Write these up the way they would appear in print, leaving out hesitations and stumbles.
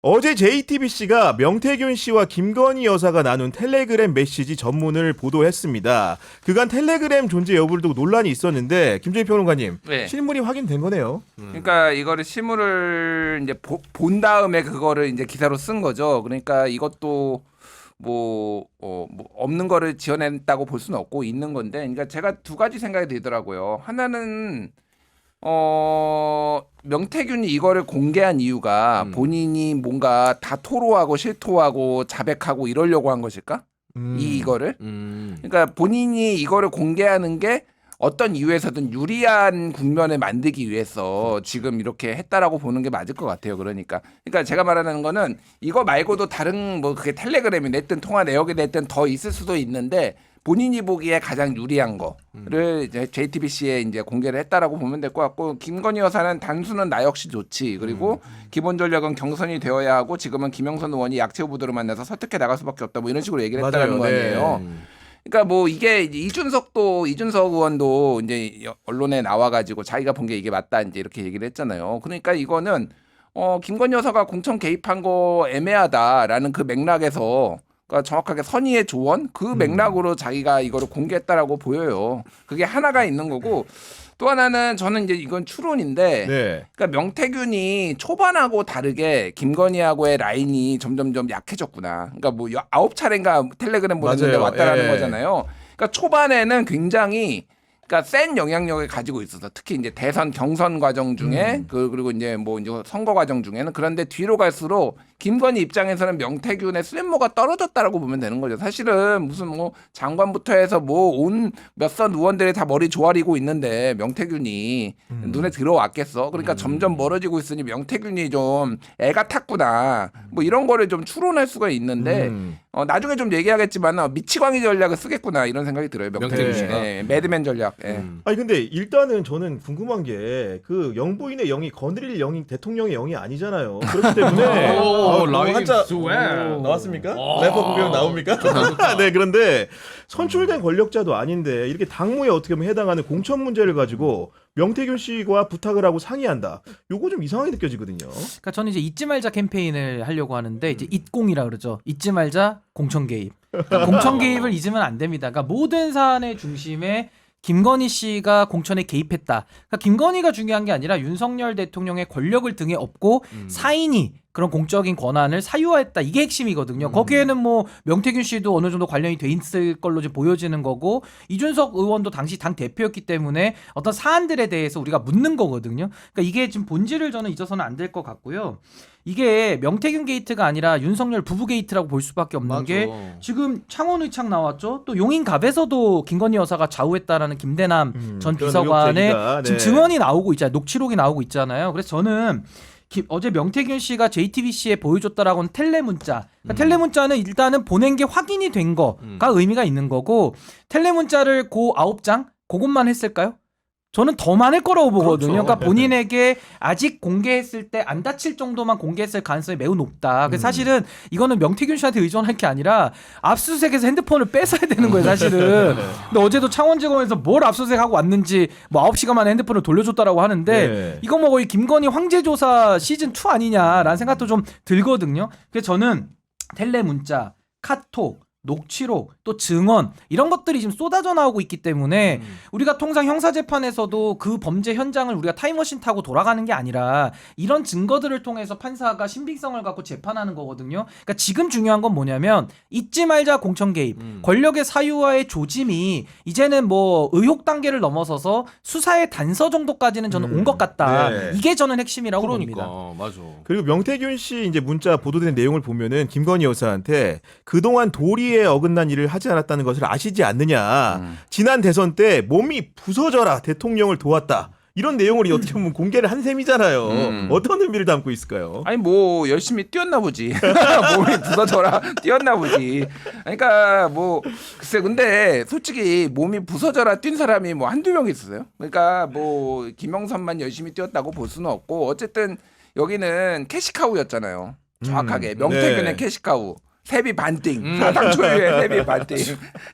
어제 JTBC가 명태균 씨와 김건희 여사가 나눈 텔레그램 메시지 전문을 보도했습니다. 그간 텔레그램 존재 여부를 두고 논란이 있었는데 김재희 평론가님, 네. 실물이 확인된 거네요. 그러니까 이거를 실물을 이제 본 다음에 그거를 이제 기사로 쓴 거죠. 그러니까 이것도 뭐 없는 거를 지어냈다고 볼 수는 없고 있는 건데, 그러니까 제가 두 가지 생각이 들더라고요. 하나는 명태균이 이거를 공개한 이유가 본인이 뭔가 다 토로하고 실토하고 자백하고 이러려고 한 것일까? 이거를. 그러니까 본인이 이거를 공개하는 게 어떤 이유에서든 유리한 국면을 만들기 위해서 지금 이렇게 했다라고 보는 게 맞을 것 같아요. 그러니까 제가 말하는 거는 이거 말고도 다른 뭐 그게 텔레그램이 냈든 통화 내역이 냈든 더 있을 수도 있는데 본인이 보기에 가장 유리한 거를 이제 JTBC에 이제 공개를 했다라고 보면 될 것 같고, 김건희 여사는 단수는 나 역시 좋지. 그리고 기본 전략은 경선이 되어야 하고 지금은 김영선 의원이 약체 후보들을 만나서 설득해 나갈 수밖에 없다. 뭐 이런 식으로 얘기를 했다는 거 아니에요. 그러니까 뭐 이게 이준석 의원도 이제 언론에 나와가지고 자기가 본 게 이게 맞다 이제 이렇게 얘기를 했잖아요. 그러니까 이거는 김건희 여사가 공천 개입한 거 애매하다라는 그 맥락에서, 그러니까 정확하게 선의의 조언 그 맥락으로 자기가 이거를 공개했다라고 보여요. 그게 하나가 있는 거고, 또 하나는 저는 이제 이건 추론인데, 네. 그러니까 명태균이 초반하고 다르게 김건희하고의 라인이 점점점 약해졌구나. 그러니까 뭐 9차례인가 텔레그램 보냈는데 맞아요. 왔다라는 예. 거잖아요. 그러니까 초반에는 굉장히 그러니까 센 영향력을 가지고 있어서, 특히 이제 대선 경선 과정 중에 그리고 이제 뭐 이제 선거 과정 중에는. 그런데 뒤로 갈수록 김건희 입장에서는 명태균의 쓸모가 떨어졌다라고 보면 되는 거죠. 사실은 무슨 뭐 장관부터 해서 뭐 온 몇선 의원들이 다 머리 조아리고 있는데 명태균이 눈에 들어왔겠어. 그러니까 점점 멀어지고 있으니 명태균이 좀 애가 탔구나. 뭐 이런 거를 좀 추론할 수가 있는데 나중에 좀 얘기하겠지만 미치광이 전략을 쓰겠구나 이런 생각이 들어요. 명태균 씨. 네, 매드맨 전략. 네. 아니 근데 일단은 저는 궁금한 게 그 영부인의 영이 거느릴 영이 대통령의 영이 아니잖아요. 그렇기 때문에 라인 한자 스웩. 나왔습니까? 래퍼 공연 나옵니까? 네, 그런데 선출된 권력자도 아닌데 이렇게 당무에 어떻게 보면 해당하는 공천 문제를 가지고 명태균 씨와 부탁을 하고 상의한다. 요거 좀 이상하게 느껴지거든요. 그러니까 저는 이제 잊지 말자 캠페인을 하려고 하는데 이제 잊공이라 그러죠. 잊지 말자 공천 개입. 그러니까 공천 개입을 잊으면 안 됩니다. 그러니까 모든 사안의 중심에 김건희 씨가 공천에 개입했다. 그러니까 김건희가 중요한 게 아니라 윤석열 대통령의 권력을 등에 업고 사인이 그런 공적인 권한을 사유화했다. 이게 핵심이거든요. 거기에는 뭐 명태균 씨도 어느 정도 관련이 돼 있을 걸로 지금 보여지는 거고, 이준석 의원도 당시 당 대표였기 때문에 어떤 사안들에 대해서 우리가 묻는 거거든요. 그러니까 이게 지금 본질을 저는 잊어서는 안 될 것 같고요. 이게 명태균 게이트가 아니라 윤석열 부부 게이트라고 볼 수밖에 없는 게, 지금 창원 의창 나왔죠. 또 용인갑에서도 김건희 여사가 좌우했다라는 김대남 전 그런 비서관의 의혹 제기가, 지금 네. 증언이 나오고 있잖아요. 녹취록이 나오고 있잖아요. 그래서 저는 어제 명태균 씨가 JTBC에 보여줬다라고는 텔레문자. 그러니까 텔레문자는 일단은 보낸 게 확인이 된 거가 의미가 있는 거고, 텔레문자를 고 9장 그것만 했을까요? 저는 더 많을 거라고 보거든요. 그렇죠. 그러니까 본인에게 아직 공개했을 때 안 다칠 정도만 공개했을 가능성이 매우 높다. 그래서 사실은 이거는 명태균 씨한테 의존할 게 아니라 압수수색에서 핸드폰을 뺏어야 되는 거예요, 사실은. 근데 어제도 창원지검에서 뭘 압수수색하고 왔는지 뭐 9시간 만에 핸드폰을 돌려줬다라고 하는데, 네. 이거 뭐 거의 김건희 황제조사 시즌2 아니냐라는 생각도 좀 들거든요. 그래서 저는 텔레문자, 카톡, 녹취록, 또 증언 이런 것들이 지금 쏟아져 나오고 있기 때문에 우리가 통상 형사재판에서도 그 범죄 현장을 우리가 타임머신 타고 돌아가는 게 아니라 이런 증거들을 통해서 판사가 신빙성을 갖고 재판하는 거거든요. 그러니까 지금 중요한 건 뭐냐면 잊지 말자 공천 개입, 권력의 사유화의 조짐이 이제는 뭐 의혹 단계를 넘어서서 수사의 단서 정도까지는 저는 온 것 같다. 네. 이게 저는 핵심이라고 그러니까 봅니다. 맞아. 그리고 명태균 씨 이제 문자 보도된 내용을 보면은 김건희 여사한테 그동안 도리에 어긋난 일을 하지 않았다는 것을 아시지 않느냐. 지난 대선 때 몸이 부서져라 대통령을 도왔다. 이런 내용을 어떻게 보면 공개를 한 셈이잖아요. 어떤 의미를 담고 있을까요? 아니 뭐 열심히 뛰었나 보지. 몸이 부서져라 뛰었나 보지. 그러니까 뭐 글쎄, 근데 솔직히 몸이 부서져라 뛴 사람이 뭐 한두 명 있었어요. 그러니까 뭐 김영선만 열심히 뛰었다고 볼 수는 없고, 어쨌든 여기는 캐시카우였잖아요. 정확하게 명태균의 네. 캐시카우. 세비 반띵, 사상 초유의 세비 반띵.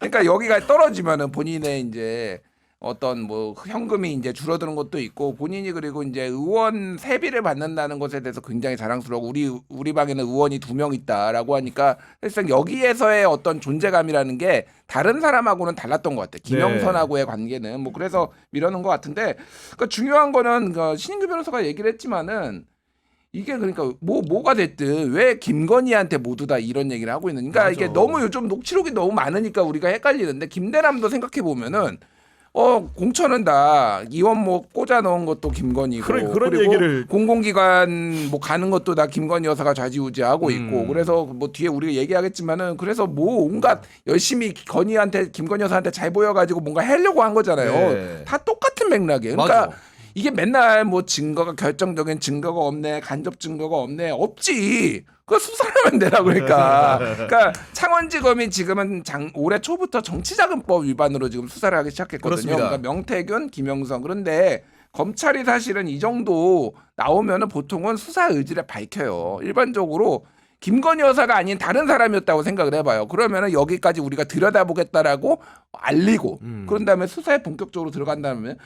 그러니까 여기가 떨어지면은 본인의 이제 어떤 뭐 현금이 이제 줄어드는 것도 있고 본인이 그리고 이제 의원 세비를 받는다는 것에 대해서 굉장히 자랑스러워. 우리 방에는 의원이 2명 있다라고 하니까 사실상 여기에서의 어떤 존재감이라는 게 다른 사람하고는 달랐던 것 같아. 김영선하고의 관계는 뭐 그래서 밀어넣은 것 같은데 그러니까 중요한 거는 그 신인규 변호사가 얘기를 했지만은 이게 그러니까 뭐가 됐든 왜 김건희한테 모두 다 이런 얘기를 하고 있는. 그러니까 맞아. 이게 너무 요즘 녹취록이 너무 많으니까 우리가 헷갈리는데 김대남도 생각해 보면은. 공천은 다 이원목 꽂아 넣은 것도 김건희고 그런 그리고 얘기를 공공기관 뭐 가는 것도 다 김건희 여사가 좌지우지하고 있고 그래서 뭐 뒤에 우리가 얘기하겠지만은 그래서 뭐 온갖 열심히 김건희 여사한테 잘 보여가지고 뭔가 하려고 한 거잖아요. 네. 다 똑같은 맥락이에요. 그러니까 맞아. 이게 맨날 뭐 결정적인 증거가 없네, 간접 증거가 없네, 없지. 그거 수사하면 되라 그러니까. 그러니까 창원지검이 지금은 올해 초부터 정치자금법 위반으로 지금 수사를 하기 시작했거든요. 그렇습니다. 그러니까 명태균, 김영선. 그런데 검찰이 사실은 이 정도 나오면은 보통은 수사 의지를 밝혀요. 일반적으로 김건희 여사가 아닌 다른 사람이었다고 생각을 해봐요. 그러면은 여기까지 우리가 들여다보겠다라고 알리고 그런 다음에 수사에 본격적으로 들어간다면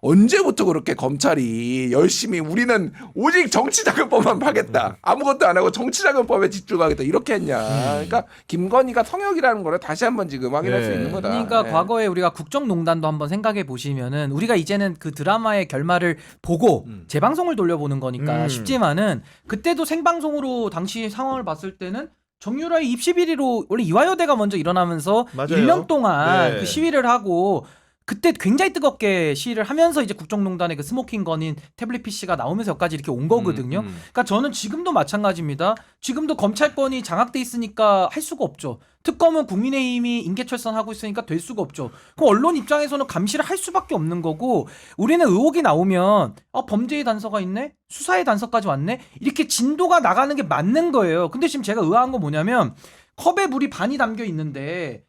언제부터 그렇게 검찰이 열심히 우리는 오직 정치자금법만 파겠다. 아무것도 안 하고 정치자금법에 집중하겠다. 이렇게 했냐. 그러니까 김건희가 성역이라는 걸 다시 한번 지금 확인할 수 있는 거다. 그러니까 과거에 우리가 국정농단도 한번 생각해 보시면은 우리가 이제는 그 드라마의 결말을 보고 재방송을 돌려보는 거니까 쉽지만은 그때도 생방송으로 당시 상황을 봤을 때는 정유라의 입시 비리로 원래 이화여대가 먼저 일어나면서 맞아요. 1년 동안 네. 그 시위를 하고 그때 굉장히 뜨겁게 시위를 하면서 이제 국정농단의 그 스모킹 건인 태블릿 PC가 나오면서 여기까지 이렇게 온 거거든요. 그러니까 저는 지금도 마찬가지입니다. 지금도 검찰권이 장악돼 있으니까 할 수가 없죠. 특검은 국민의힘이 인계철선하고 있으니까 될 수가 없죠. 그럼 언론 입장에서는 감시를 할 수밖에 없는 거고 우리는 의혹이 나오면 범죄의 단서가 있네? 수사의 단서까지 왔네? 이렇게 진도가 나가는 게 맞는 거예요. 근데 지금 제가 의아한 건 뭐냐면 컵에 물이 반이 담겨 있는데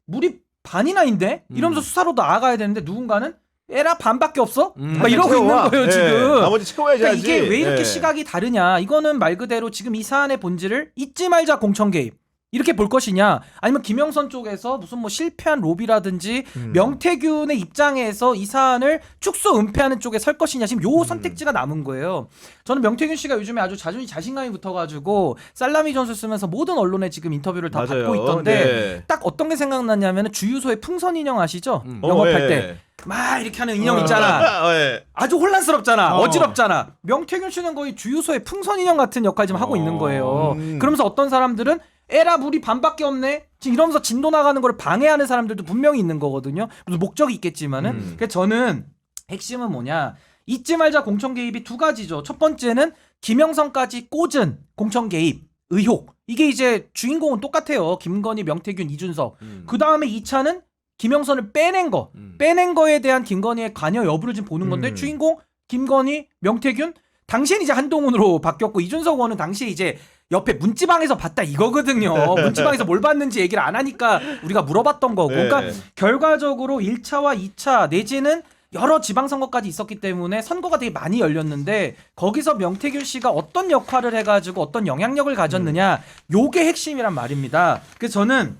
물이 반이나 인데? 이러면서 수사로 나아가야 되는데 누군가는 에라 반밖에 없어? 막 이러고 채워와. 있는 거예요 지금. 나머지 채워야지. 그러니까 이게 왜 이렇게 네. 시각이 다르냐. 이거는 말 그대로 지금 이 사안의 본질을 잊지 말자 공천 개입 이렇게 볼 것이냐, 아니면 김영선 쪽에서 무슨 뭐 실패한 로비라든지 명태균의 입장에서 이 사안을 축소 은폐하는 쪽에 설 것이냐, 지금 요 선택지가 남은 거예요. 저는 명태균 씨가 요즘에 아주 자신감이 붙어가지고 살라미 전술 쓰면서 모든 언론에 지금 인터뷰를 다 맞아요. 받고 있던데 네. 딱 어떤 게 생각나냐면 주유소의 풍선 인형 아시죠? 영업할 때 막 이렇게 하는 인형 있잖아. 예. 아주 혼란스럽잖아. 어지럽잖아. 명태균 씨는 거의 주유소의 풍선 인형 같은 역할 지금 하고 있는 거예요. 그러면서 어떤 사람들은 에라 물이 반밖에 없네. 지금 이러면서 진도 나가는 걸 방해하는 사람들도 분명히 있는 거거든요. 무슨 목적이 있겠지만은. 그래서 저는 핵심은 뭐냐. 잊지 말자 공천 개입이 두 가지죠. 첫 번째는 김영선까지 꽂은 공천 개입 의혹. 이게 이제 주인공은 똑같아요. 김건희, 명태균, 이준석. 그 다음에 2차는 김영선을 빼낸 거. 빼낸 거에 대한 김건희의 관여 여부를 지금 보는 건데 주인공 김건희, 명태균. 당시엔 이제 한동훈으로 바뀌었고 이준석 의원은 당시에 이제 옆에 문지방에서 봤다 이거거든요. 문지방에서 뭘 봤는지 얘기를 안 하니까 우리가 물어봤던 거고. 네. 그러니까 결과적으로 1차와 2차 내지는 여러 지방선거까지 있었기 때문에 선거가 되게 많이 열렸는데 거기서 명태균 씨가 어떤 역할을 해가지고 어떤 영향력을 가졌느냐, 요게 핵심이란 말입니다. 그래서 저는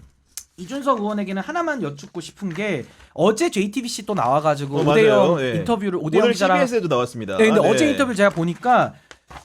이준석 의원에게는 하나만 여쭙고 싶은 게 어제 JTBC 또 나와가지고 오대영 네. 인터뷰를 오대영 오늘 기자랑 CBS에도 나왔습니다. 네, 근데 네. 어제 인터뷰를 제가 보니까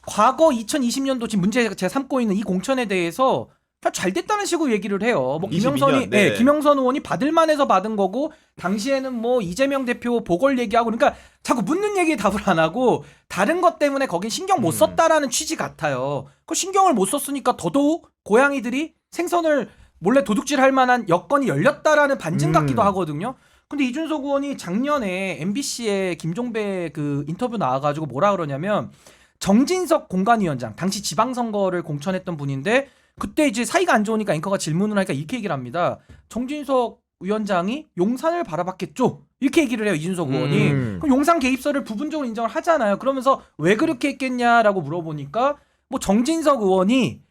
과거 2020년도 지금 문제가 제가 삼고 있는 이 공천에 대해서 잘 됐다는 식으로 얘기를 해요. 뭐 22년, 김영선이 네. 김영선 의원이 받을 만해서 받은 거고 당시에는 뭐 이재명 대표 보궐 얘기하고 그러니까 자꾸 묻는 얘기에 답을 안 하고 다른 것 때문에 거긴 신경 못 썼다라는 취지 같아요. 그 신경을 못 썼으니까 더더욱 고양이들이 생선을 몰래 도둑질할 만한 여건이 열렸다라는 반증 같기도 하거든요. 근데 이준석 의원이 작년에 MBC에 김종배 그 인터뷰 나와가지고 뭐라 그러냐면 정진석 공관위원장 당시 지방선거를 공천했던 분인데 그때 이제 사이가 안 좋으니까 앵커가 질문을 하니까 이렇게 얘기를 합니다. 정진석 위원장이 용산을 바라봤겠죠? 이렇게 얘기를 해요. 이준석 의원이. 그럼 용산 개입설을 부분적으로 인정을 하잖아요. 그러면서 왜 그렇게 했겠냐라고 물어보니까 뭐 정진석 의원이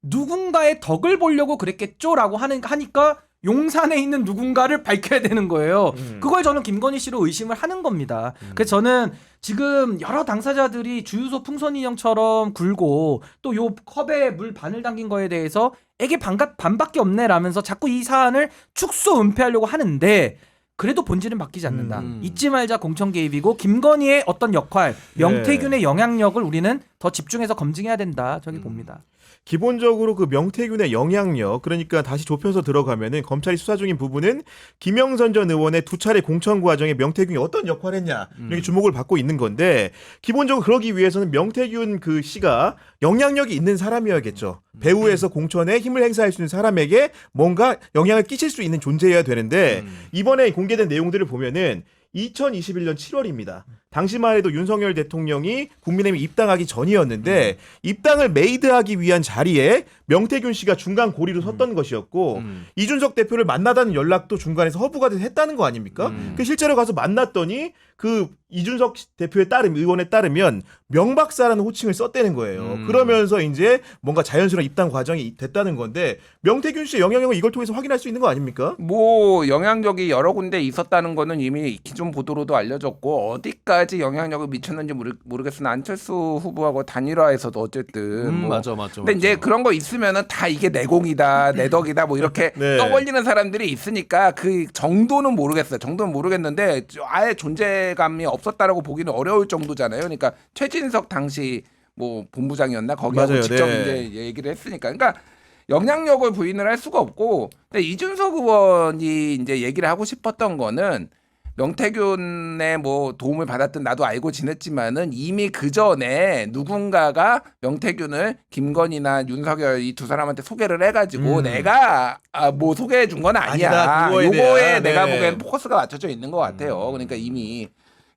누군가의 덕을 보려고 그랬겠죠라고 하니까 용산에 있는 누군가를 밝혀야 되는 거예요. 그걸 저는 김건희 씨로 의심을 하는 겁니다. 그래서 저는 지금 여러 당사자들이 주유소 풍선 인형처럼 굴고 또 요 컵에 물 반을 담긴 거에 대해서 애게 반밖에 없네라면서 자꾸 이 사안을 축소 은폐하려고 하는데 그래도 본질은 바뀌지 않는다. 잊지 말자 공천 개입이고 김건희의 어떤 역할, 명태균의 영향력을 우리는 더 집중해서 검증해야 된다. 저기 봅니다. 기본적으로 그 명태균의 영향력, 그러니까 다시 좁혀서 들어가면은 검찰이 수사 중인 부분은 김영선 전 의원의 두 차례 공천 과정에 명태균이 어떤 역할을 했냐 이렇게 주목을 받고 있는 건데, 기본적으로 그러기 위해서는 명태균 그 씨가 영향력이 있는 사람이어야겠죠. 배후에서 공천에 힘을 행사할 수 있는 사람에게 뭔가 영향을 끼칠 수 있는 존재여야 되는데, 이번에 공개된 내용들을 보면은 2021년 7월입니다. 당시만 해도 윤석열 대통령이 국민의힘 입당하기 전이었는데 입당을 메이드하기 위한 자리에 명태균 씨가 중간 고리로 섰던 것이었고 이준석 대표를 만나다는 연락도 중간에서 허브가 했다는 거 아닙니까? 그 실제로 가서 만났더니 그 이준석 대표의 의원에 따르면 명박사라는 호칭을 썼다는 거예요. 그러면서 이제 뭔가 자연스러운 입당 과정이 됐다는 건데, 명태균 씨의 영향력을 이걸 통해서 확인할 수 있는 거 아닙니까? 뭐 영향력이 여러 군데 있었다는 거는 이미 기존 보도로도 알려졌고, 어디까지 영향력을 미쳤는지 모르겠으나 안철수 후보하고 단일화에서도 어쨌든 뭐 맞아. 근데 이제 그런 거 있으면은 다 이게 내 공이다, 내 덕이다 뭐 이렇게 네. 떠벌리는 사람들이 있으니까 그 정도는 모르겠어요. 정도는 모르겠는데 아예 존재감이 없었다라고 보기는 어려울 정도잖아요. 그러니까 최진석 당시 뭐 본부장이었나 거기하고 맞아요. 직접 네. 이제 얘기를 했으니까, 그러니까 영향력을 부인을 할 수가 없고, 근데 이준석 의원이 이제 얘기를 하고 싶었던 거는 명태균의 뭐 도움을 받았든 나도 알고 지냈지만은 이미 그 전에 누군가가 명태균을 김건희나 윤석열 이 두 사람한테 소개를 해가지고 내가 뭐 소개해 준 건 아니야. 아니다, 그거에 요거에 대한, 내가 네. 보기엔 포커스가 맞춰져 있는 것 같아요. 그러니까 이미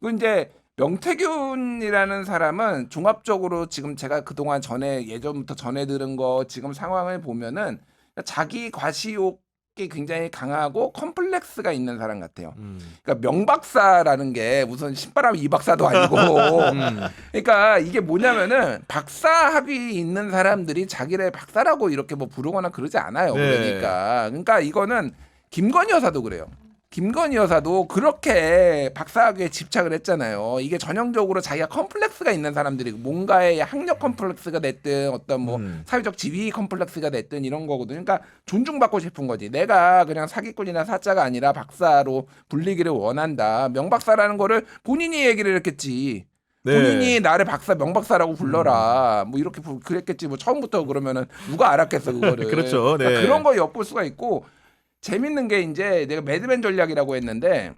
그 이제 명태균이라는 사람은 종합적으로 지금 제가 그동안 예전부터 전해 들은 거 지금 상황을 보면은 자기 과시욕 굉장히 강하고 컴플렉스가 있는 사람 같아요. 그러니까 명박사라는 게 무슨 신바람 이박사도 아니고 그러니까 이게 뭐냐면은 박사 학위 있는 사람들이 자기를 박사라고 이렇게 뭐 부르거나 그러지 않아요. 네. 그러니까 이거는 김건희 여사도 그래요. 김건희 여사도 그렇게 박사학위에 집착을 했잖아요. 이게 전형적으로 자기가 컴플렉스가 있는 사람들이 뭔가의 학력 컴플렉스가 됐든 어떤 뭐 사회적 지위 컴플렉스가 됐든 이런 거거든요. 그러니까 존중받고 싶은 거지. 내가 그냥 사기꾼이나 사자가 아니라 박사로 불리기를 원한다. 명박사라는 거를 본인이 얘기를 했겠지. 네. 본인이 나를 명박사라고 불러라. 뭐 이렇게 그랬겠지. 뭐 처음부터 그러면은 누가 알았겠어 그거를. 그렇죠. 네. 그러니까 그런 거 엿볼 수가 있고. 재밌는 게 이제 내가 매드맨 전략이라고 했는데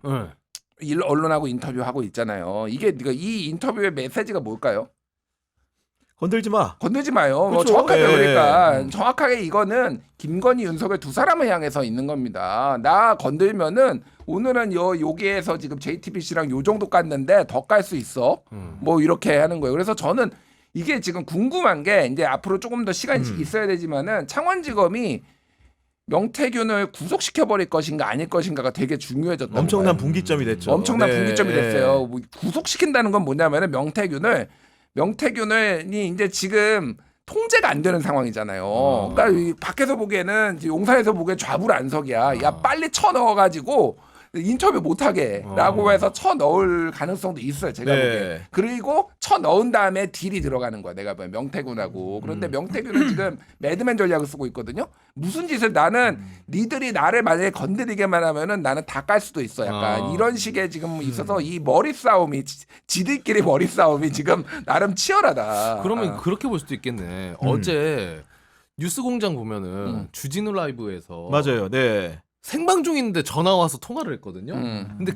언론하고 인터뷰하고 있잖아요. 이게 이 인터뷰의 메시지가 뭘까요? 건들지 마. 건들지 마요. 뭐 그렇죠. 정확하게 예. 그러니까 정확하게 이거는 김건희, 윤석열 두 사람을 향해서 있는 겁니다. 나 건들면은 오늘은 여기에서 지금 JTBC랑 요 정도 깠는데 더 깔 수 있어. 뭐 이렇게 하는 거예요. 그래서 저는 이게 지금 궁금한 게 이제 앞으로 조금 더 시간이 있어야 되지만은 창원지검이 명태균을 구속시켜 버릴 것인가 아닐 것인가가 되게 중요해졌던 거예요. 엄청난 분기점이 됐죠. 엄청난 네. 분기점이 됐어요. 뭐 구속시킨다는 건 뭐냐면은 명태균이 이제 지금 통제가 안 되는 상황이잖아요. 그러니까 이 밖에서 보기에는 용산에서 보기엔 좌불안석이야. 야 빨리 쳐 넣어가지고 인터뷰 못하게라고 해서 쳐 넣을 가능성도 있어요. 제가 네. 보기에. 그리고 쳐 넣은 다음에 딜이 들어가는 거야. 내가 보면 명태균하고. 그런데 명태균은 지금 매드맨 전략을 쓰고 있거든요. 무슨 짓을 나는 니들이 나를 만약에 건드리게만 하면은 나는 다 깔 수도 있어. 약간 이런 식의 지금 있어서 이 머리 싸움이 지들끼리 머리 싸움이 지금 나름 치열하다. 그러면 그렇게 볼 수도 있겠네. 어제 뉴스공장 보면은 주진우 라이브에서 맞아요. 네. 생방 중인데 전화 와서 통화를 했거든요. 근데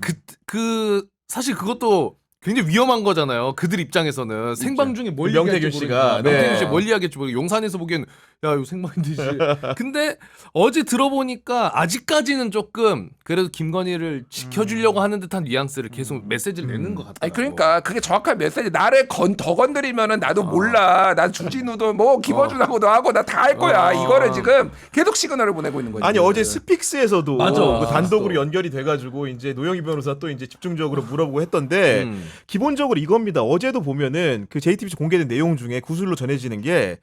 사실 그것도 굉장히 위험한 거잖아요. 그들 입장에서는 생방 중에 뭘 명태균 얘기할지 씨가, 모르니까. 명태균 네. 씨 뭘 이야기할지 모르고 용산에서 보기엔 야 이거 생방인데 근데 어제 들어보니까 아직까지는 조금 그래도 김건희를 지켜주려고 하는 듯한 뉘앙스를 계속 메시지를 내는 것 같아요. 아니 그러니까 그게 정확한 메시지. 나를 더 건드리면은 나도 몰라. 난 주진우도 뭐 김어준하고도 하고 나 다 할 거야. 이거를 지금 계속 시그널을 보내고 있는 거지. 아니 어제 스픽스에서도 맞아. 그 단독으로 연결이 돼가지고 이제 노영희 변호사 또 이제 집중적으로 물어보고 했던데 기본적으로 이겁니다. 어제도 보면은 그 JTBC 공개된 내용 중에 구술로 전해지는 게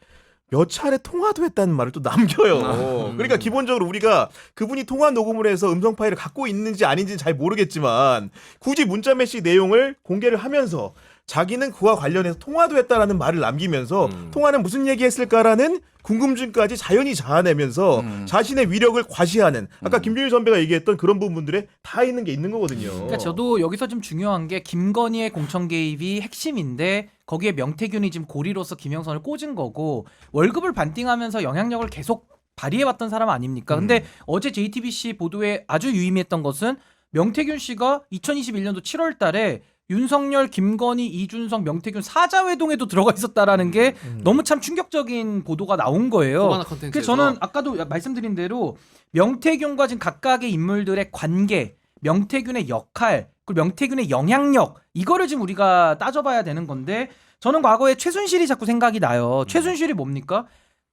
몇 차례 통화도 했다는 말을 또 남겨요. 그러니까 기본적으로 우리가 그분이 통화 녹음을 해서 음성 파일을 갖고 있는지 아닌지는 잘 모르겠지만 굳이 문자 메시지 내용을 공개를 하면서 자기는 그와 관련해서 통화도 했다라는 말을 남기면서 통화는 무슨 얘기했을까라는 궁금증까지 자연히 자아내면서 자신의 위력을 과시하는 아까 김준일 선배가 얘기했던 그런 부분들에 다 있는 게 있는 거거든요. 그러니까 저도 여기서 좀 중요한 게 김건희의 공천 개입이 핵심인데 거기에 명태균이 지금 고리로서 김영선을 꽂은 거고 월급을 반띵하면서 영향력을 계속 발휘해왔던 사람 아닙니까? 근데 어제 JTBC 보도에 아주 유의미했던 것은 명태균 씨가 2021년도 7월 달에 윤석열, 김건희, 이준석, 명태균 사자회동에도 들어가 있었다라는 게 너무 참 충격적인 보도가 나온 거예요. 코바나 컨텐츠에서. 그래서 저는 아까도 말씀드린 대로 명태균과 지금 각각의 인물들의 관계, 명태균의 역할, 그리고 명태균의 영향력 이거를 지금 우리가 따져봐야 되는 건데 저는 과거에 최순실이 자꾸 생각이 나요. 최순실이 뭡니까?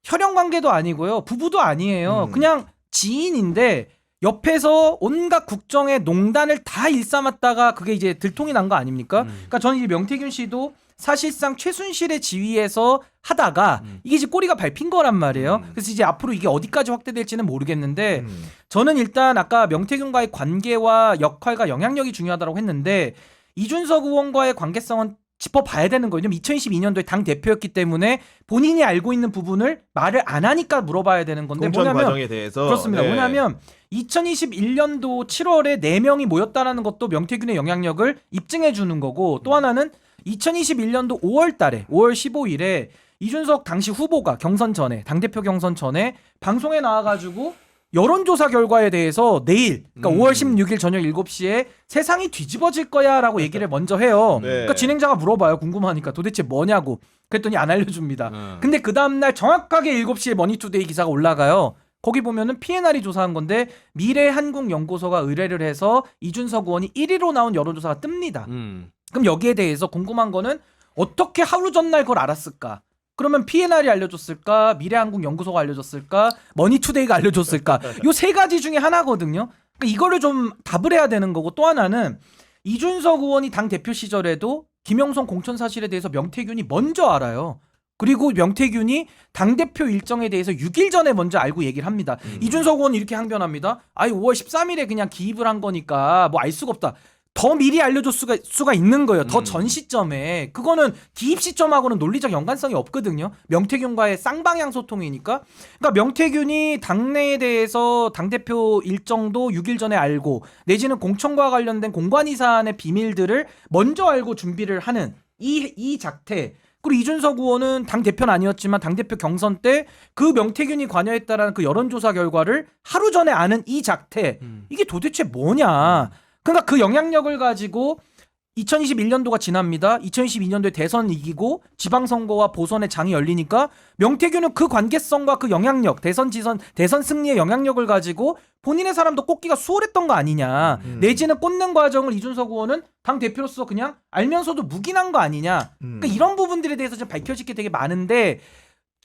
혈연 관계도 아니고요. 부부도 아니에요. 그냥 지인인데 옆에서 온갖 국정의 농단을 다 일삼았다가 그게 이제 들통이 난 거 아닙니까? 그러니까 저는 이 명태균 씨도 사실상 최순실의 지위에서 하다가 이게 이제 꼬리가 밟힌 거란 말이에요. 그래서 이제 앞으로 이게 어디까지 확대될지는 모르겠는데 저는 일단 아까 명태균과의 관계와 역할과 영향력이 중요하다고 했는데 이준석 의원과의 관계성은 짚어봐야 되는 거예요. 2022년도에 당 대표였기 때문에 본인이 알고 있는 부분을 말을 안 하니까 물어봐야 되는 건데 공천 뭐냐면 과정에 대해서 그렇습니다. 네. 뭐냐면 2021년도 7월에 4명이 모였다라는 것도 명태균의 영향력을 입증해 주는 거고 또 하나는 2021년도 5월 달에 5월 15일에 이준석 당시 후보가 경선 전에 당대표 경선 전에 방송에 나와가지고 여론조사 결과에 대해서 내일 그러니까 5월 16일 저녁 7시에 세상이 뒤집어질 거야 라고 얘기를 먼저 해요. 네. 그러니까 진행자가 물어봐요. 궁금하니까 도대체 뭐냐고. 그랬더니 안 알려줍니다. 근데 그 다음날 정확하게 7시에 머니투데이 기사가 올라가요. 거기 보면은 PNR이 조사한 건데 미래한국연구소가 의뢰를 해서 이준석 의원이 1위로 나온 여론조사가 뜹니다. 그럼 여기에 대해서 궁금한 거는 어떻게 하루 전날 그걸 알았을까? 그러면 PNR이 알려줬을까? 미래한국연구소가 알려줬을까? 머니투데이가 알려줬을까? 요 세 가지 중에 하나거든요. 그러니까 이거를 좀 답을 해야 되는 거고 또 하나는 이준석 의원이 당 대표 시절에도 김영선 공천 사실에 대해서 명태균이 먼저 알아요. 그리고 명태균이 당대표 일정에 대해서 6일 전에 먼저 알고 얘기를 합니다. 이준석 의원이 이렇게 항변합니다. 아니 5월 13일에 그냥 기입을 한 거니까 뭐 알 수가 없다. 더 미리 알려줄 수가 있는 거예요. 더 전 시점에. 그거는 기입 시점하고는 논리적 연관성이 없거든요. 명태균과의 쌍방향 소통이니까. 그러니까 명태균이 당내에 대해서 당대표 일정도 6일 전에 알고 내지는 공천과 관련된 공관위 사안의 비밀들을 먼저 알고 준비를 하는 이 작태. 그리고 이준석 의원은 당대표는 아니었지만 당대표 경선 때 그 명태균이 관여했다라는 그 여론조사 결과를 하루 전에 아는 이 작태. 이게 도대체 뭐냐. 그러니까 그 영향력을 가지고 2021년도가 지납니다. 2022년도에 대선 이기고 지방선거와 보선의 장이 열리니까 명태균은 그 관계성과 그 영향력, 대선 승리의 영향력을 가지고 본인의 사람도 꽂기가 수월했던 거 아니냐. 내지는 꽂는 과정을 이준석 의원은 당 대표로서 그냥 알면서도 묵인한 거 아니냐. 그러니까 이런 부분들에 대해서 좀 밝혀질 게 되게 많은데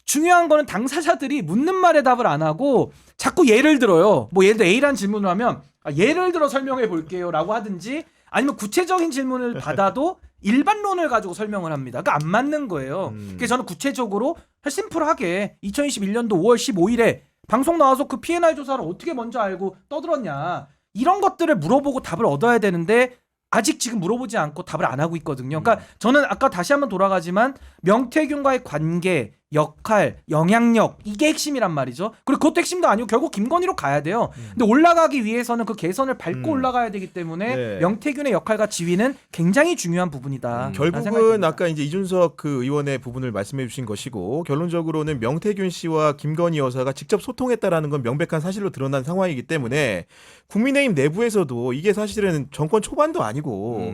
중요한 거는 당사자들이 묻는 말에 답을 안 하고 자꾸 예를 들어요. 뭐 예를 들어 A라는 질문을 하면 예를 들어 설명해 볼게요 라고 하든지 아니면 구체적인 질문을 받아도 일반론을 가지고 설명을 합니다. 그러니까 안 맞는 거예요. 그래서 저는 구체적으로 심플하게 2021년도 5월 15일에 방송 나와서 그 PNR 조사를 어떻게 먼저 알고 떠들었냐 이런 것들을 물어보고 답을 얻어야 되는데 아직 지금 물어보지 않고 답을 안 하고 있거든요. 그러니까 저는 아까 다시 한번 돌아가지만 명태균과의 관계, 역할, 영향력 이게 핵심이란 말이죠. 그리고 그것도 핵심도 아니고 결국 김건희로 가야 돼요. 근데 올라가기 위해서는 그 개선을 밟고 올라가야 되기 때문에 네. 명태균의 역할과 지위는 굉장히 중요한 부분이다. 결국은 아까 이제 이준석 그 의원의 부분을 말씀해 주신 것이고 결론적으로는 명태균 씨와 김건희 여사가 직접 소통했다라는 건 명백한 사실로 드러난 상황이기 때문에 국민의힘 내부에서도 이게 사실은 정권 초반도 아니고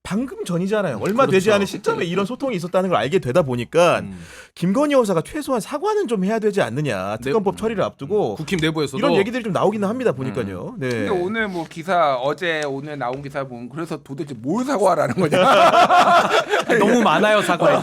방금 전이잖아요. 얼마 되지 않은 시점에 이런 소통이 있었다는 걸 알게 되다 보니까 김건희 여사가 최소한 사과는 좀 해야 되지 않느냐. 특검법 처리를 앞두고 국힘 내부에서도 이런 얘기들이 좀 나오기는 합니다. 보니까요. 네. 근데 오늘 뭐 기사 어제 오늘 나온 기사 보면 그래서 도대체 뭘 사과하라는 거냐? 너무 많아요 사과에.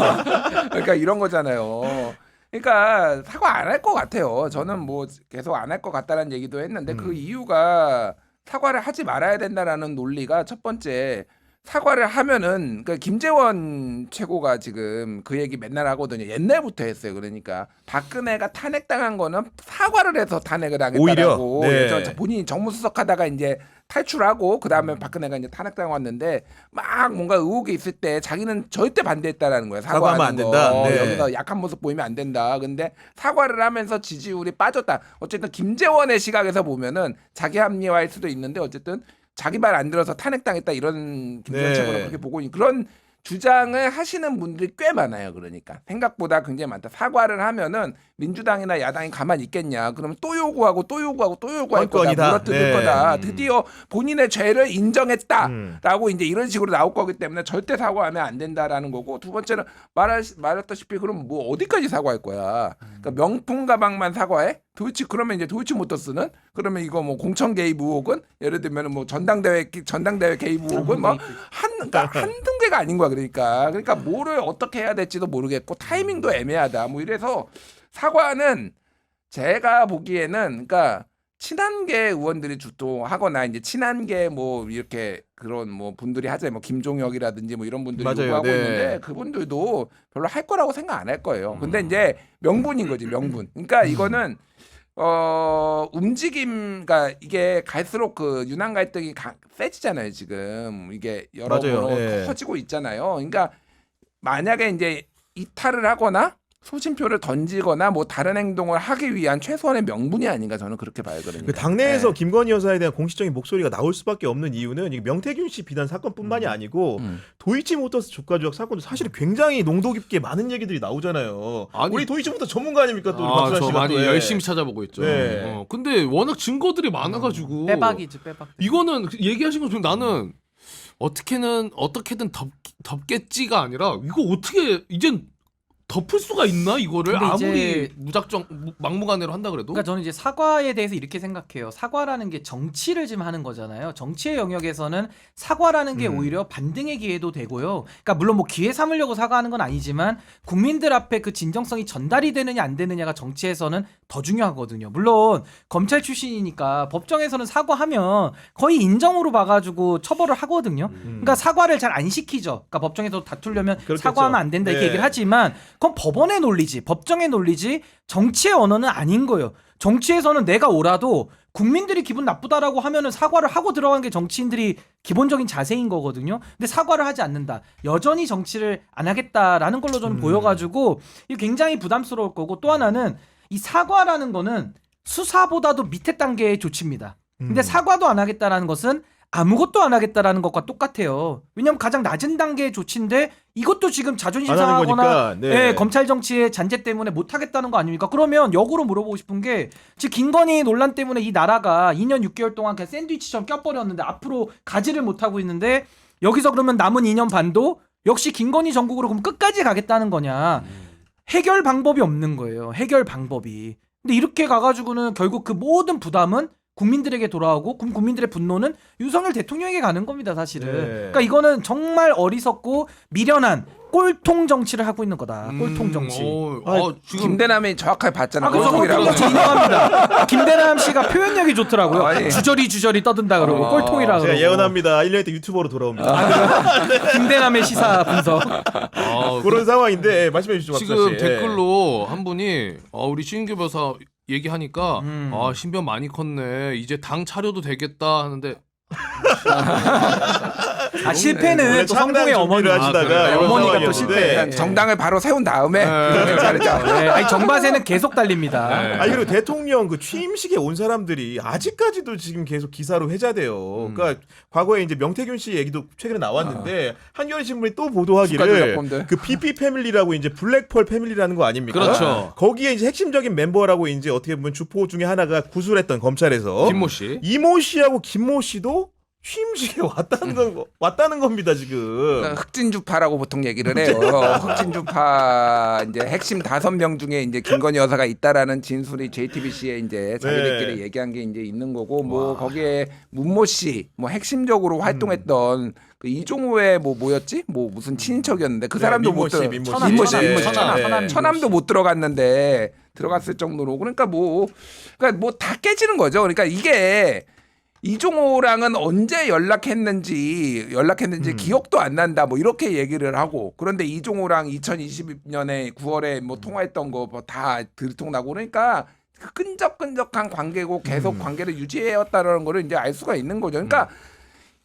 그러니까 이런 거잖아요. 그러니까 사과 안 할 것 같아요. 저는 뭐 계속 안 할 것 같다는 얘기도 했는데 그 이유가 사과를 하지 말아야 된다라는 논리가 첫 번째 사과를 하면은 그러니까 김재원 최고가 지금 그 얘기 맨날 하거든요. 옛날부터 했어요. 그러니까 박근혜가 탄핵당한 거는 사과를 해서 탄핵을 당했다라고. 오히려? 네. 예전 본인이 정무수석하다가 이제 탈출하고 그 다음에 박근혜가 이제 탄핵당 왔는데 막 뭔가 의혹이 있을 때 자기는 절대 반대했다라는 거예요. 사과하면 사과하는 안 된다. 거. 네. 여기서 약한 모습 보이면 안 된다. 근데 사과를 하면서 지지율이 빠졌다. 어쨌든 김재원의 시각에서 보면은 자기 합리화일 수도 있는데 어쨌든 자기 말 안 들어서 탄핵당했다 이런 김재원 네. 최고는 그렇게 보고 그런 주장을 하시는 분들이 꽤 많아요. 그러니까 생각보다 굉장히 많다. 사과를 하면은 민주당이나 야당이 가만히 있겠냐? 그러면 또 요구하고 또 요구하고 또 요구할 거다. 건건이다. 물어뜯을 네. 거다. 드디어 본인의 죄를 인정했다라고 이제 이런 식으로 나올 거기 때문에 절대 사과하면 안 된다라는 거고 두 번째는 말했다시피 그럼 뭐 어디까지 사과할 거야? 그러니까 명품 가방만 사과해? 도이치 그러면 이제 도이치모터스는 그러면 이거 뭐 공천 개입 의혹은 예를 들면 뭐 전당대회 개입 의혹은 뭐 그러니까 한두 개가 아닌 거야. 그러니까 뭐를 어떻게 해야 될지도 모르겠고 타이밍도 애매하다. 뭐 이래서 사과는 제가 보기에는 그러니까 친한계 의원들이 주도하거나 이제 친한계 뭐 이렇게 그런 뭐 분들이 하잖아요. 뭐 김종혁이라든지 뭐 이런 분들이 맞아요. 요구하고 네. 있는데 그분들도 별로 할 거라고 생각 안 할 거예요. 근데 이제 명분인 거지, 명분. 그러니까 이거는 움직임, 그러니까 이게 갈수록 그 윤한 갈등이 세지잖아요. 지금 이게 여러모로 맞아요. 예. 커지고 있잖아요. 그러니까 만약에 이제 이탈을 하거나 소신표를 던지거나 뭐 다른 행동을 하기 위한 최소한의 명분이 아닌가 저는 그렇게 봐요. 그 당내에서 네. 김건희 여사에 대한 공식적인 목소리가 나올 수밖에 없는 이유는 이 명태균 씨 비단 사건뿐만이 아니고 도이치모터스 주가 조작 사건도 사실 굉장히 농도 깊게 많은 얘기들이 나오잖아요. 아니, 우리 도이치모터 전문가 아닙니까 또 우리 아, 박수환 저 씨가 많이 또, 예. 열심히 찾아보고 있죠. 네. 근데 워낙 증거들이 많아가지고 빼박이지 빼박. 이거는 얘기하신 것처럼 나는 어떻게든 덮겠지가 아니라 이거 어떻게 이젠 덮을 수가 있나 이거를 근데 아무리 이제- 무작정 막무가내로 한다 그래도. 그러니까 저는 이제 사과에 대해서 이렇게 생각해요. 사과라는 게 정치를 지금 하는 거잖아요. 정치의 영역에서는 사과라는 게 오히려 반등의 기회도 되고요. 그러니까 물론 뭐 기회 삼으려고 사과하는 건 아니지만 국민들 앞에 그 진정성이 전달이 되느냐 안 되느냐가 정치에서는 더 중요하거든요. 물론 검찰 출신이니까 법정에서는 사과하면 거의 인정으로 봐가지고 처벌을 하거든요. 그러니까 사과를 잘 안 시키죠. 그러니까 법정에서 다투려면 그렇겠죠. 사과하면 안 된다 이렇게 네. 얘기를 하지만 그건 법원의 논리지, 법정의 논리지 정치의 언어는 아닌 거예요. 정치에서는 내가 옳아도 국민들이 기분 나쁘다라고 하면은 사과를 하고 들어가는 게 정치인들이 기본적인 자세인 거거든요. 근데 사과를 하지 않는다. 여전히 정치를 안 하겠다라는 걸로 저는 보여가지고 이게 굉장히 부담스러울 거고 또 하나는 이 사과라는 거는 수사보다도 밑에 단계의 조치입니다. 근데 사과도 안 하겠다라는 것은 아무것도 안 하겠다라는 것과 똑같아요. 왜냐하면 가장 낮은 단계의 조치인데 이것도 지금 자존심 안 하는 상하거나 거니까, 네. 예, 검찰 정치의 잔재 때문에 못 하겠다는 거 아닙니까? 그러면 역으로 물어보고 싶은 게 지금 김건희 논란 때문에 이 나라가 2년 6개월 동안 그냥 샌드위치처럼 껴버렸는데 앞으로 가지를 못하고 있는데 여기서 그러면 남은 2년 반도 역시 김건희 정국으로 그럼 끝까지 가겠다는 거냐. 해결 방법이 없는 거예요. 해결 방법이. 근데 이렇게 가가지고는 결국 그 모든 부담은 국민들에게 돌아오고 국민들의 분노는 윤석열 대통령에게 가는 겁니다, 사실은. 네. 그러니까 이거는 정말 어리석고 미련한 꼴통 정치를 하고 있는 거다. 꼴통 정치. 지금 김대남이 정확하게 봤잖아. 그래서 꼴통이라고. 꼴통 정치 인정합니다. 김대남 씨가 표현력이 좋더라고요. 아니. 주저리 떠든다 그러고 꼴통이라 제가 그러고. 예언합니다. 1년 뒤 유튜버로 돌아옵니다. 김대남의 시사 분석. 그런 상황인데 말씀해 주시죠. 지금 박수환 씨. 댓글로 한 분이 우리 신인규 변호사 얘기하니까 신변 많이 컸네. 이제 당 차려도 되겠다 하는데 실패는 원래 또 창당 성공의 어머니. 준비를 하시다가 그래요? 이런 어머니가 또 상황이었는데 실패. 일단 정당을 바로 세운 다음에 잘했죠. 네, 아니 정바세는 계속 달립니다. 네. 아니 그리고 대통령 그 취임식에 온 사람들이 아직까지도 지금 계속 기사로 회자돼요. 그러니까 과거에 이제 명태균 씨 얘기도 최근에 나왔는데 한겨레 신문이 또 국가 보도하기를 조작범들. 그 PP 패밀리라고 이제 블랙펄 패밀리라는 거 아닙니까? 그렇죠. 거기에 이제 핵심적인 멤버라고 이제 어떻게 보면 주포 중에 하나가 구술했던 검찰에서 김모 씨. 이모 씨하고 김모 씨도 취임식에 왔다는 겁니다 지금. 흑진주파라고 보통 얘기를 해요. 흑진주파 이제 핵심 5명 중에 이제 김건희 여사가 있다라는 진술이 JTBC에 이제 자기들끼리 네. 얘기한 게 이제 있는 거고 뭐 거기에 문모 씨 뭐 핵심적으로 활동했던 그 이종호의 뭐 뭐였지? 뭐 무슨 친인척이었는데 그 네, 사람도 민모 못 씨, 들어. 민모 천안, 씨. 민모 씨, 네. 민모 씨. 천안. 천안. 천안도 못 들어갔는데 들어갔을 정도로 그러니까 뭐 다 깨지는 거죠. 그러니까 이게 이종호랑은 언제 연락했는지 기억도 안 난다 뭐 이렇게 얘기를 하고 그런데 이종호랑 2020년에 9월에 뭐 통화했던 거 뭐 다 들통나고 그러니까 그 끈적끈적한 관계고 계속 관계를 유지해왔다는 거를 이제 알 수가 있는 거죠. 그러니까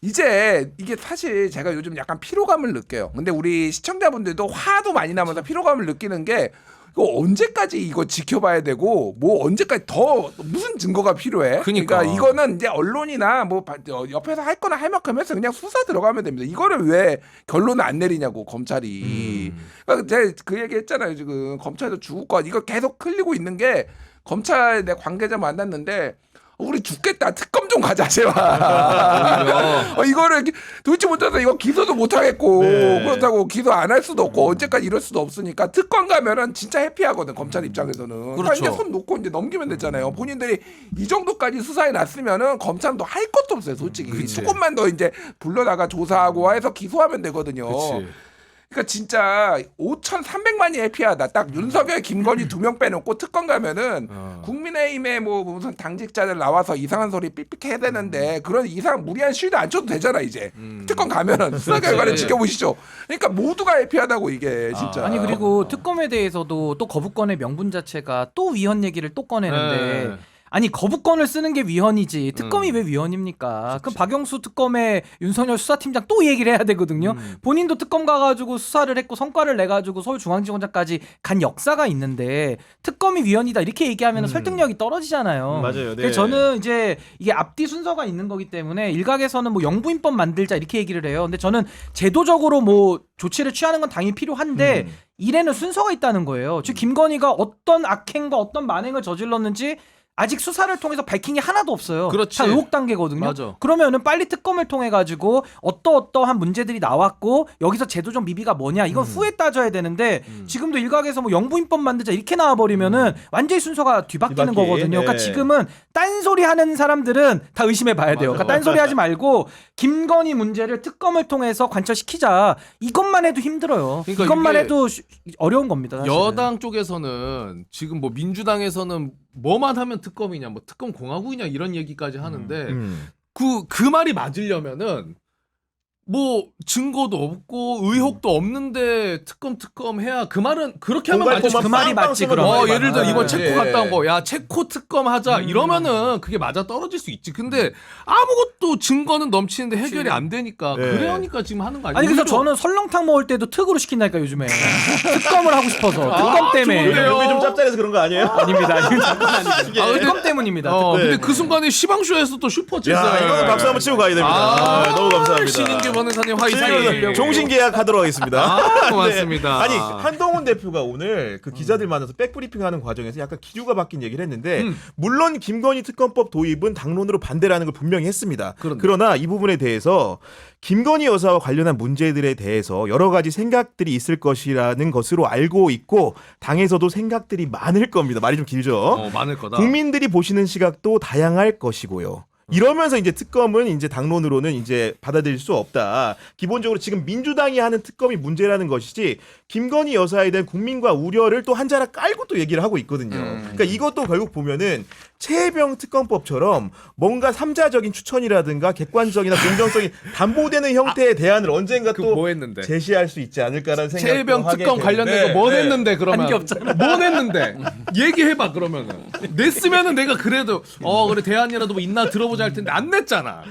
이제 이게 사실 제가 요즘 약간 피로감을 느껴요. 근데 우리 시청자분들도 화도 많이 나면서 피로감을 느끼는 게 이거 언제까지 이거 지켜봐야 되고 뭐 언제까지 더 무슨 증거가 필요해? 그러니까. 이거는 이제 언론이나 뭐 옆에서 할 거나 할 만큼 해서 그냥 수사 들어가면 됩니다. 이거를 왜 결론을 안 내리냐고 검찰이. 그러니까 제가 그 얘기 했잖아요. 지금 검찰도 주고권 이거 계속 흘리고 있는 게 검찰 내 관계자 만났는데 우리 죽겠다. 특검 좀 가자 제발. 이거를 도대체 못해서 이거 기소도 못 하겠고 네. 그렇다고 기소 안 할 수도 없고 언제까지 이럴 수도 없으니까 특검 가면은 진짜 해피하거든 검찰 입장에서는. 그러니까 그렇죠. 이제 손 놓고 이제 넘기면 되잖아요. 본인들이 이 정도까지 수사해 놨으면은 검찰도 할 것도 없어요 솔직히. 그치. 조금만 더 이제 불러다가 조사하고 해서 기소하면 되거든요. 그치. 그러니까 진짜 5,300만이 해피하다. 딱 윤석열, 김건희 2명 빼놓고 특검 가면은 국민의힘에 뭐 무슨 당직자들 나와서 이상한 소리 삑삑 해야 되는데 그런 이상 무리한 실드 안 쳐도 되잖아 이제. 특검 가면은 수사 결과를 지켜보시죠. 그러니까 모두가 해피하다고 이게 진짜. 아니 그리고 특검에 대해서도 또 거부권의 명분 자체가 또 위헌 얘기를 또 꺼내는데 네. 아니 거부권을 쓰는 게 위헌이지 특검이 왜 위헌입니까? 그럼 박영수 특검의 윤석열 수사팀장 또 얘기를 해야 되거든요. 본인도 특검 가가지고 수사를 했고 성과를 내가지고 서울중앙지검장까지 간 역사가 있는데 특검이 위헌이다 이렇게 얘기하면 설득력이 떨어지잖아요. 맞아요. 네. 그래서 저는 이제 이게 앞뒤 순서가 있는 거기 때문에 일각에서는 뭐 영부인법 만들자 이렇게 얘기를 해요. 근데 저는 제도적으로 뭐 조치를 취하는 건 당연히 필요한데 일에는 순서가 있다는 거예요. 즉 김건희가 어떤 악행과 어떤 만행을 저질렀는지 아직 수사를 통해서 밝힌 게 하나도 없어요. 그렇지. 다 의혹 단계거든요. 맞아. 그러면은 빨리 특검을 통해 가지고 어떠한 문제들이 나왔고 여기서 제도적 미비가 뭐냐 이건 후에 따져야 되는데 지금도 일각에서 뭐 영부인법 만들자 이렇게 나와 버리면은 완전히 순서가 뒤바뀌는 뒤바뀌. 거거든요. 그러니까 네. 지금은 딴소리 하는 사람들은 다 의심해 봐야 돼요. 그러니까 딴소리 하지 말고 김건희 문제를 특검을 통해서 관철시키자. 이것만 해도 힘들어요. 그러니까 이것만 이게 해도 어려운 겁니다. 사실은. 여당 쪽에서는 지금 뭐 민주당에서는 뭐만 하면 특검이냐, 뭐 특검 공화국이냐 이런 얘기까지 하는데 그 말이 맞으려면은 뭐 증거도 없고 의혹도 없는데 특검 해야 그 말은 그렇게 하면 맞지. 그 말이 맞지, 그럼. 예를 들어 이번 네. 체코 갔다 온 거, 야 체코 특검 하자 이러면은 그게 맞아 떨어질 수 있지. 근데 아무것도 증거는 넘치는데 해결이 안 되니까 네. 그러니까 지금 하는 거 아니에요? 아니 그래서 저는 설렁탕 먹을 때도 특으로 시킨다니까 요즘에 특검을 하고 싶어서 특검 때문에 좋은데요? 여기 좀 짭짤해서 그런 거 아니에요? 아닙니다. 특검 때문입니다. 특검. 근데 그 순간에 시방쇼에서 또 슈퍼챗을 야, 이거는 박수 한번 치고 가야 됩니다. 네, 너무 감사합니다. 신인규 변호사님 화이팅. 종신계약 하도록 하겠습니다. 고맙습니다. 네. 아니 한동훈 대표가 오늘 그 기자들 만나서 백브리핑하는 과정에서 약간 기류가 바뀐 얘기를 했는데 물론 김건희 특검법 도입은 당론으로 반대라는 걸 분명히 했습니다. 그러나 이 부분에 대해서 김건희 여사와 관련한 문제들에 대해서 여러 가지 생각들이 있을 것이라는 것으로 알고 있고 당에서도 생각들이 많을 겁니다. 말이 좀 길죠. 많을 거다. 국민들이 보시는 시각도 다양할 것이고요. 이러면서 이제 특검은 이제 당론으로는 이제 받아들일 수 없다. 기본적으로 지금 민주당이 하는 특검이 문제라는 것이지 김건희 여사에 대한 국민과 우려를 또 한 자락 깔고 또 얘기를 하고 있거든요. 그러니까 이것도 결국 보면은 최혜병 특검법처럼 뭔가 삼자적인 추천이라든가 객관성이나 공정성이 담보되는 형태의 대안을 언젠가 또 뭐 했는데? 제시할 수 있지 않을까라는 생각도 최혜병 하게 특검 되는데. 관련된 거 뭐 네. 냈는데 그러면 한게 없잖아. 뭐 냈는데 얘기해봐 그러면은 냈으면은 내가 그래도 그래 대안이라도 뭐 있나 들어보자 할 텐데 안 냈잖아.